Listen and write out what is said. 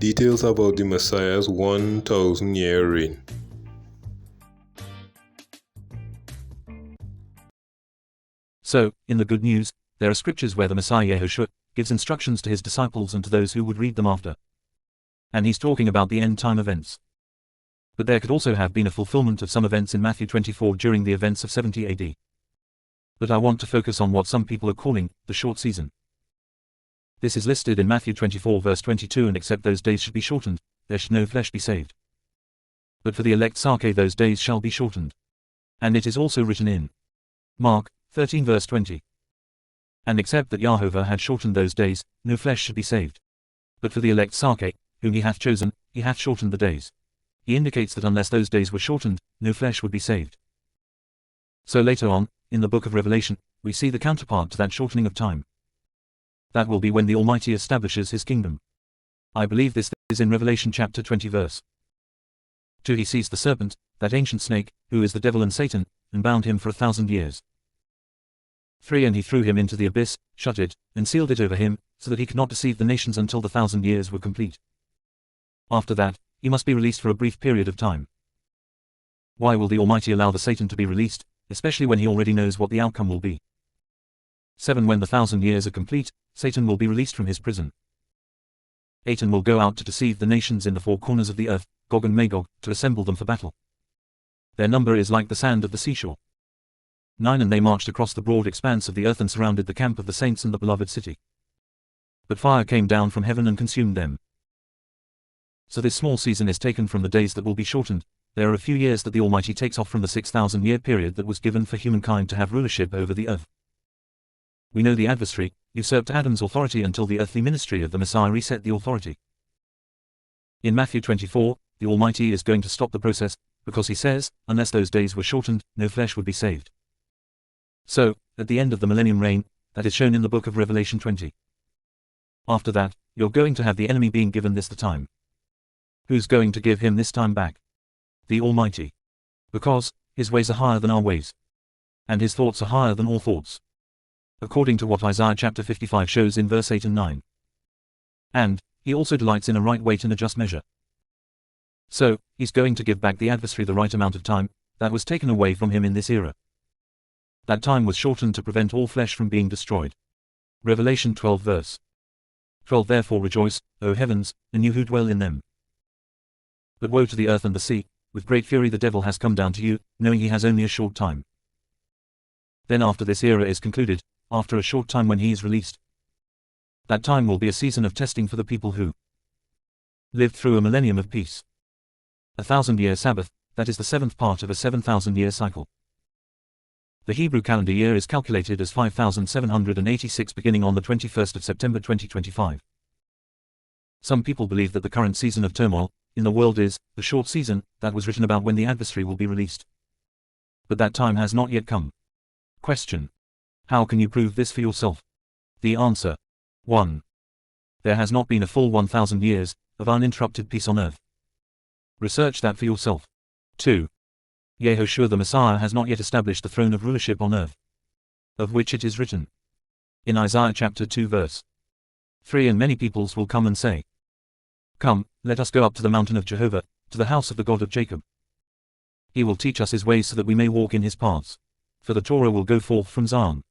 Details about the Messiah's 1,000-year reign. So, in the good news, there are scriptures where the Messiah Yahushua gives instructions to his disciples and to those who would read them after. And he's talking about the end-time events. But there could also have been a fulfillment of some events in Matthew 24 during the events of 70 AD. But I want to focus on what some people are calling the short season. This is listed in Matthew 24 verse 22, and except those days should be shortened, there should no flesh be saved. But for the elect Sarke those days shall be shortened. And it is also written in Mark 13 verse 20. And except that Yahovah had shortened those days, no flesh should be saved. But for the elect Sarke, whom he hath chosen, he hath shortened the days. He indicates that unless those days were shortened, no flesh would be saved. So later on, in the book of Revelation, we see the counterpart to that shortening of time. That will be when the Almighty establishes his kingdom. I believe this is in Revelation chapter 20 verse 2. He seized the serpent, that ancient snake, who is the devil and Satan, and bound him for 1,000 years. 3. And he threw him into the abyss, shut it, and sealed it over him, so that he could not deceive the nations until the 1,000 years were complete. After that, he must be released for a brief period of time. Why will the Almighty allow the Satan to be released, especially when he already knows what the outcome will be? 7. When the 1,000 years are complete, Satan will be released from his prison. 8. And will go out to deceive the nations in the four corners of the earth, Gog and Magog, to assemble them for battle. Their number is like the sand of the seashore. 9. And they marched across the broad expanse of the earth and surrounded the camp of the saints and the beloved city. But fire came down from heaven and consumed them. So this small season is taken from the days that will be shortened. There are a few years that the Almighty takes off from the 6,000-year period that was given for humankind to have rulership over the earth. We know the adversary usurped Adam's authority until the earthly ministry of the Messiah reset the authority. In Matthew 24, the Almighty is going to stop the process, because he says, unless those days were shortened, no flesh would be saved. So, at the end of the millennium reign, that is shown in the book of Revelation 20. After that, you're going to have the enemy being given the time. Who's going to give him this time back? The Almighty. Because his ways are higher than our ways. And his thoughts are higher than all thoughts. According to what Isaiah chapter 55 shows in verse 8 and 9. And he also delights in a right weight and a just measure. So, he's going to give back the adversary the right amount of time that was taken away from him in this era. That time was shortened to prevent all flesh from being destroyed. Revelation 12 verse 12. Therefore rejoice, O heavens, and you who dwell in them. But woe to the earth and the sea, with great fury the devil has come down to you, knowing he has only a short time. Then after this era is concluded, after a short time when he is released, that time will be a season of testing for the people who lived through a millennium of peace. 1,000-year Sabbath, that is the 7th part of a 7,000-year cycle. The Hebrew calendar year is calculated as 5,786 beginning on the 21st of September 2025. Some people believe that the current season of turmoil in the world is the short season that was written about when the adversary will be released. But that time has not yet come. Question. How can you prove this for yourself? The answer. 1. There has not been a full 1,000 years of uninterrupted peace on earth. Research that for yourself. 2. Yahushua the Messiah has not yet established the throne of rulership on earth, of which it is written in Isaiah chapter 2 verse 3. And many peoples will come and say, Come, let us go up to the mountain of Jehovah, to the house of the God of Jacob. He will teach us his ways so that we may walk in his paths. For the Torah will go forth from Zion,